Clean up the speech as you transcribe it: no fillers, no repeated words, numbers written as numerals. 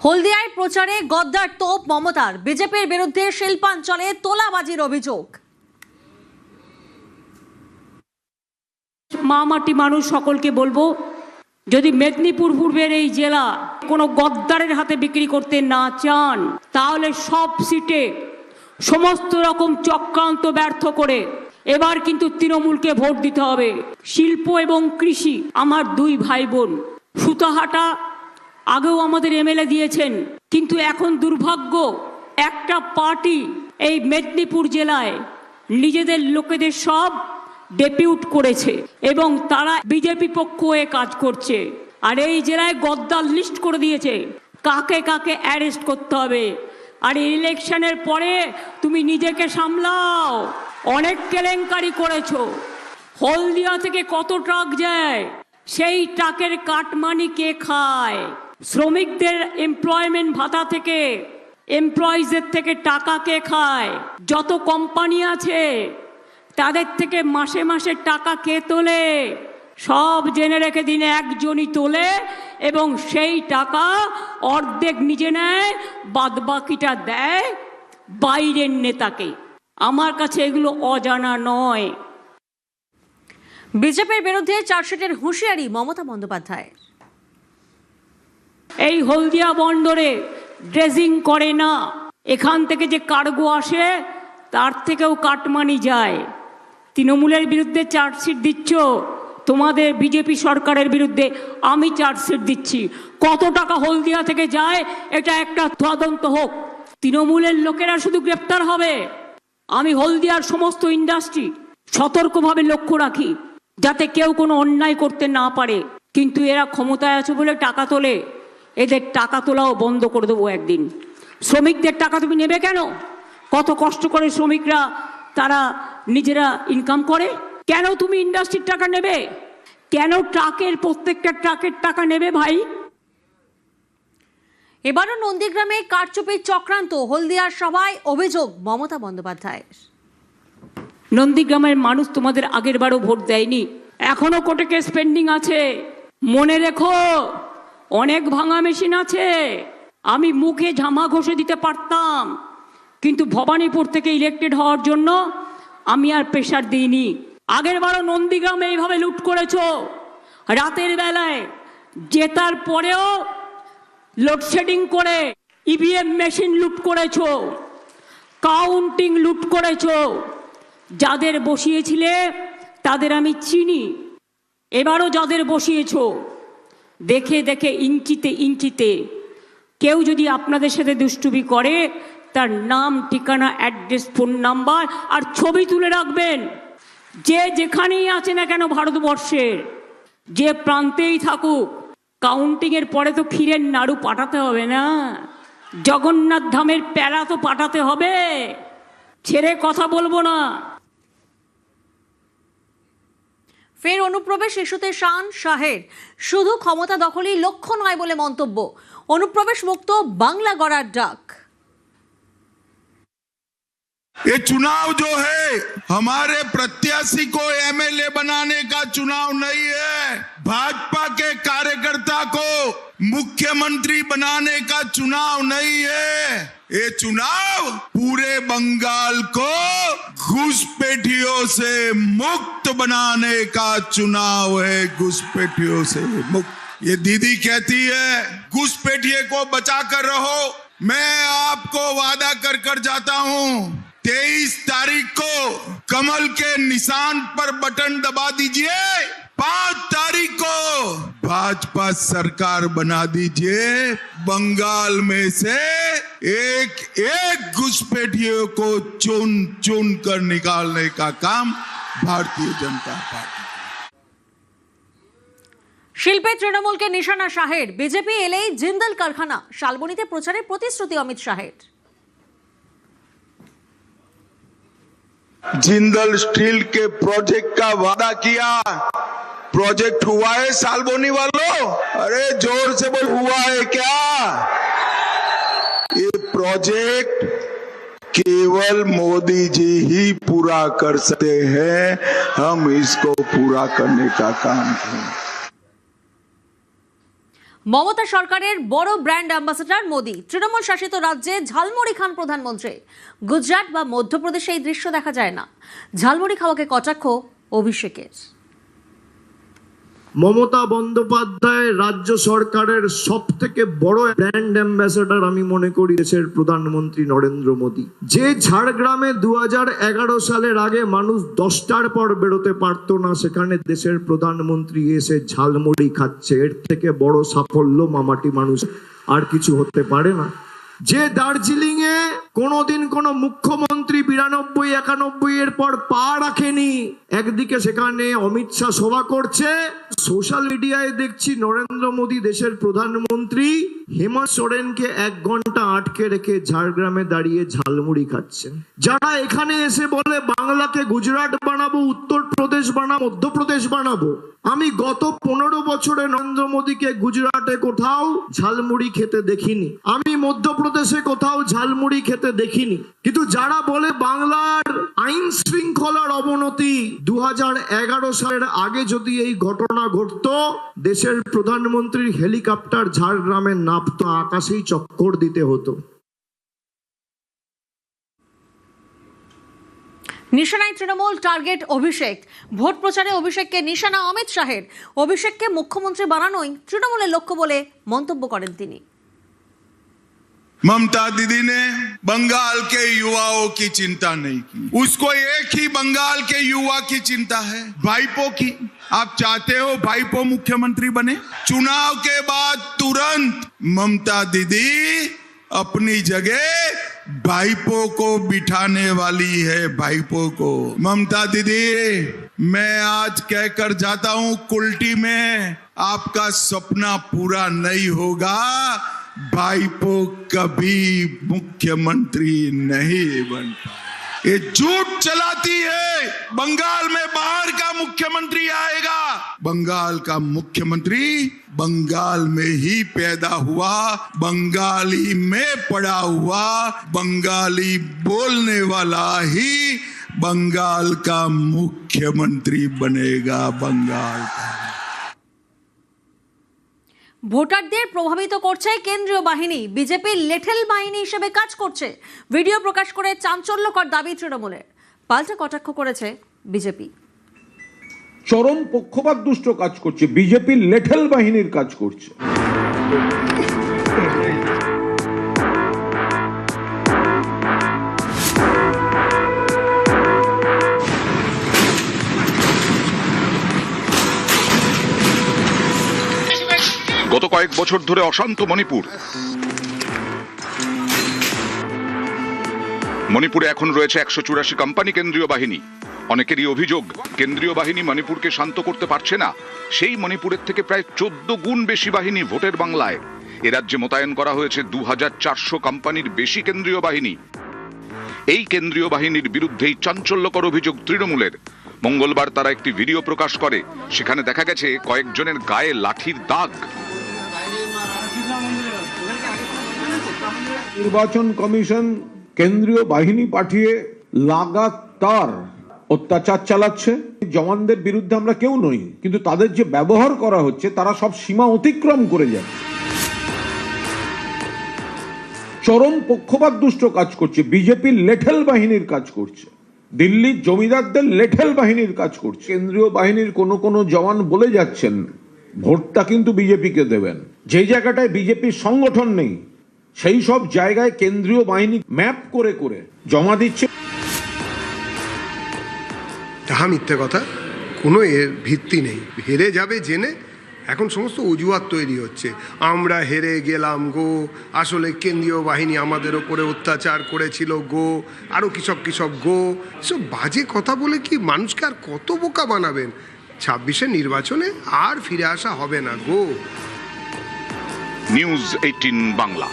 হলদিয়ায় প্রচারে গদ্দার তোপ মমতার, বিজেপির বিরুদ্ধে শিল্পাঞ্চলে তোলাবাজির অভিযোগ। মা মাটি মানুষ সকলকে বলবো, যদি মেদিনীপুর পূর্বের এই জেলা কোনো গদ্দারের হাতে বিক্রি করতে না চান, তাহলে সব সিটে সমস্ত রকম চক্রান্ত ব্যর্থ করে এবার কিন্তু তৃণমূলকে ভোট দিতে হবে। শিল্প এবং কৃষি আমার দুই ভাই বোন। সুতাহাটা আগেও আমাদের এমএলএ দিয়েছেন, কিন্তু এখন দুর্ভাগ্য একটা পার্টি এই মেদিনীপুর জেলায় নিজেদের লোকেদের সব ডেপিউট করেছে এবং তারা বিজেপি পক্ষ হয়ে কাজ করছে। আর এই জেলায় গদ্দার লিস্ট করে দিয়েছে কাকে কাকে অ্যারেস্ট করতে হবে। আর ইলেকশনের পরে তুমি নিজেকে সামলাও, অনেক কেলেঙ্কারি করেছো। হলদিয়া থেকে কত ট্রাক যায়, সেই ট্রাকের কাটমানি কে খায়? শ্রমিকদের এমপ্লয়মেন্ট ভাতা থেকে, এমপ্লয়িজের থেকে টাকা কে খায়? যত কোম্পানি আছে তাদের থেকে মাসে মাসে টাকা কে তোলে? সব জেনে রেখে দিন, একজনই তোলে এবং সেই টাকা অর্ধেক নিজে নেয়, বাদবাকিটা দেয় বাইরের নেতাকে। আমার কাছে এগুলো অজানা নয়। বিজেপির বিরুদ্ধে চার্জশিটের হুঁশিয়ারি মমতা বন্দ্যোপাধ্যায়। এই হলদিয়া বন্দরে ড্রেজিং করে না, এখান থেকে যে কার্গো আসে তার থেকেও কাটমানি যায়। তৃণমূলের বিরুদ্ধে চার্জশিট দিচ্ছ, তোমাদের বিজেপি সরকারের বিরুদ্ধে আমি চার্জশিট দিচ্ছি। কত টাকা হলদিয়া থেকে যায় এটা একটা তদন্ত হোক। তৃণমূলের লোকেরা শুধু গ্রেপ্তার হবে, আমি হলদিয়ার সমস্ত ইন্ডাস্ট্রি সতর্কভাবে লক্ষ্য রাখি যাতে কেউ কোনো অন্যায় করতে না পারে। কিন্তু এরা ক্ষমতায় আছে বলে টাকা তোলে, এদের টাকা তোলাও বন্ধ করে দেবো একদিন। শ্রমিকদের টাকা তুমি নেবে কেন? কত কষ্ট করে শ্রমিকরা তারা নিজেরা ইনকাম করে, কেন তুমি ইন্ডাস্ট্রির টাকা নেবে? কেন ট্রাকের প্রত্যেকটা ট্রাকের টাকা নেবে ভাই? এবারও নন্দীগ্রামে কারচুপির চক্রান্ত, হলদিয়ার সভায় অভিযোগ মমতা বন্দ্যোপাধ্যায়ের। নন্দীগ্রামের মানুষ তোমাদের আগের বারও ভোট দেয়নি, এখনো কোর্টে কেস পেন্ডিং আছে। মনে রেখো, অনেক ভাঙা মেশিন আছে। আমি মুখে ঝামা ঘষে দিতে পারতাম, কিন্তু ভবানীপুর থেকে ইলেক্টেড হওয়ার জন্য আমি আর প্রেশার দিইনি। আগের বারও নন্দীগ্রামে এইভাবে লুট করেছো, রাতের বেলায় জেতার পরেও লোডশেডিং করে ইভিএম মেশিন লুট করেছো, কাউন্টিং লুট করেছো। যাদের বসিয়েছিলে তাদের আমি চিনি, এবারও যাদের বসিয়েছো দেখে দেখে ইঞ্চিতে ইঞ্চিতে কেউ যদি আপনাদের সাথে দুষ্টুমি করে তার নাম, ঠিকানা, অ্যাড্রেস, ফোন নাম্বার আর ছবি তুলে রাখবেন। যে যেখানেই আছে না কেন ভারতবর্ষের যে প্রান্তেই থাকুক, কাউন্টিংয়ের পরে তো ক্ষীরের নাড়ু পাঠাতে হবে না, জগন্নাথ ধামের প্যারা তো পাঠাতে হবে। ছেড়ে কথা বলবো না। ফের অনুপ্রবেশ ইস্যুতে শান শাহের, শুধু ক্ষমতা দখলই লক্ষ্য নয় বলে মন্তব্য। অনুপ্রবেশ মুক্ত বাংলা গড়ার ডাক। ये चुनाव जो है हमारे प्रत्याशी को एमएलए बनाने का चुनाव नहीं है, भाजपा के कार्यकर्ता को मुख्यमंत्री बनाने का चुनाव नहीं है। ये चुनाव पूरे बंगाल को घुसपैठियों से मुक्त बनाने का चुनाव है, घुसपैठियों से मुक्त। ये दीदी कहती है घुसपैठिए को बचा कर रहो, मैं आपको वादा कर जाता हूं 23 तारीख को कमल के निशान पर बटन दबा दीजिए, 5 तारीख को भाजपा सरकार बना दीजिए। बंगाल में से एक एक घुसपैठियों को चुन चुन कर निकालने का काम भारतीय जनता पार्टी। শিল্পে তৃণমূলকে নিশানা শাহের, বিজেপি এলেই জিন্দাল কারখানা, শালবনীতে প্রচারে প্রতিশ্রুতি অমিত শাহের। जिंदल स्टील के प्रोजेक्ट का वादा किया, प्रोजेक्ट हुआ है सालबोनी वालों? अरे जोर से बोल, हुआ है क्या? ये प्रोजेक्ट केवल मोदी जी ही पूरा कर सकते हैं, हम इसको पूरा करने का काम करें। মমতা সরকারের বড় ব্র্যান্ড অ্যাম্বাসেডর মোদি। তৃণমূল শাসিত রাজ্যে ঝালমুড়ি খান প্রধানমন্ত্রী। গুজরাট বা মধ্যপ্রদেশে এই দৃশ্য দেখা যায় না। ঝালমুড়ি খাওয়াকে কটাক্ষ অভিষেকের। মমতা বন্দ্যোপাধ্যায় রাজ্য সরকারের সব থেকে বড় ব্র্যান্ড অ্যাম্বাসেডর আমি মনে করি দেশের প্রধানমন্ত্রী নরেন্দ্র মোদী। যে ঝাড়গ্রামে 2011 সালের আগে মানুষ 10টার পর বেরোতে পারতো না, সেখানে দেশের প্রধানমন্ত্রী এসে ঝালমুড়ি খাচ্ছে। এর থেকে বড় সাফল্য মামাটি মানুষ আর কিছু হতে পারে না। যে দার্জিলিং এ কোনোদিন কোনো মুখ্যমন্ত্রী 92-91 এর পর পা রাখেনি, একদিকে সেখানে অমিত শাহ সভা করছে, সোশ্যাল মিডিয়ায় দেখছি নরেন্দ্র মোদী দেশের প্রধানমন্ত্রী হেমন্ত সোরেনকে 1 ঘন্টা আটকে রেখে ঝাড়গ্রামে দাঁড়িয়ে ঝালমুড়ি খাচ্ছেন। যারা এখানে এসে বলে বাংলাকে গুজরাট বানাবো, উত্তরপ্রদেশ বানাবো, মধ্যপ্রদেশ বানাবো, আমি গত 15 বছরে নরেন্দ্র মোদীকে গুজরাটে কোথাও ঝালমুড়ি খেতে দেখিনি, আমি মধ্যপ্রদেশে কোথাও ঝালমুড়ি খেতে দেখিনি। কিন্তু যারা বলে বাংলার আইন শৃঙ্খলার অবনতি, 2011 সালের আগে যদি এই ঘটনা ঘটতো, দেশের প্রধানমন্ত্রীর হেলিকপ্টার ঝাড়গ্রামে নামতো, আকাশেই চক্কর দিতে হতো। নিশানায় তৃণমূল, টার্গেট অভিষেক। ভোট প্রচারে অভিষেককে নিশানা অমিত শাহের। অভিষেককে মুখ্যমন্ত্রী বানানোই তৃণমূলের লক্ষ্য বলে মন্তব্য করেন তিনি। ममता दीदी ने बंगाल के युवाओं की चिंता नहीं की, उसको एक ही बंगाल के युवा की चिंता है, भाईपो की। आप चाहते हो भाईपो मुख्यमंत्री बने? चुनाव के बाद तुरंत ममता दीदी अपनी जगह भाईपो को बिठाने वाली है, भाईपो को। ममता दीदी, मैं आज कहकर जाता हूं, कुल्टी में आपका सपना पूरा नहीं होगा, भाईपो कभी मुख्यमंत्री नहीं बन पाए। ये झूठ चलाती है। बंगाल में बाहर का मुख्यमंत्री आएगा। बंगाल का मुख्यमंत्री बंगाल में ही पैदा हुआ, बंगाली में पड़ा हुआ, बंगाली बोलने वाला ही बंगाल का मुख्यमंत्री बनेगा। बंगाल का ভোটারদের প্রভাবিত করছে কেন্দ্রীয় বাহিনী। বিজেপির লেঠেল বাহিনী হিসেবে কাজ করছে। ভিডিও প্রকাশ করে চাঞ্চল্যকর দাবি তৃণমূলের। পাল্টা কটাক্ষ করেছে বিজেপি। চরম পক্ষপাত দুষ্ট কাজ করছে, বিজেপির লেঠেল বাহিনীর কাজ করছে। গত কয়েক বছর ধরে অশান্ত মণিপুরে এখন রয়েছে 184 কোম্পানি কেন্দ্রীয় বাহিনী। অনেকেরই অভিযোগ, কেন্দ্রীয় বাহিনী মণিপুরকে শান্ত করতে পারছে না। সেই মণিপুরের থেকে প্রায় 14 গুণ বেশি বাহিনী ভোটের বাংলায়। এ রাজ্যে মোতায়েন করা হয়েছে 2400 কোম্পানির বেশি কেন্দ্রীয় বাহিনী। এই কেন্দ্রীয় বাহিনীর বিরুদ্ধেই চাঞ্চল্যকর অভিযোগ তৃণমূলের। মঙ্গলবার তারা একটি ভিডিও প্রকাশ করে। সেখানে দেখা গেছে কয়েকজনের গায়ে লাঠির দাগ। নির্বাচন কমিশন কেন্দ্রীয় বাহিনী পাঠিয়ে লাগাতার অত্যাচার চালাচ্ছে। জওয়ানদের বিরুদ্ধে আমরা কেউ নই, কিন্তু তাদের যে ব্যবহার করা হচ্ছে, তারা সব সীমা অতিক্রম করে যাচ্ছে। চরম পক্ষপাত দুষ্ট কাজ করছে, বিজেপির লেঠেল বাহিনীর কাজ করছে, দিল্লির জমিদারদের লেঠেল বাহিনীর কাজ করছে। কেন্দ্রীয় বাহিনীর কোনো জওয়ান বলে যাচ্ছেন ভোটটা কিন্তু বিজেপিকে দেবেন। যে জায়গাটায় বিজেপির সংগঠন নেই, সেই সব জায়গায় কেন্দ্রীয় বাহিনী ম্যাপ করে করে জমা দিচ্ছে। তাহা মিথ্যে কথা, কোনো এর ভিত্তি নেই। হেরে যাবে জেনে এখন সমস্ত অজুহাত তৈরি হচ্ছে। আমরা হেরে গেলাম গো, আসলে কেন্দ্রীয় বাহিনী আমাদের ওপরে অত্যাচার করেছিল গো, আরও কিসব গো। সব বাজে কথা বলে কি মানুষকে আর কত বোকা বানাবেন? 26-এর নির্বাচনে আর ফিরে আসা হবে না গো। নিউজ 18 বাংলা।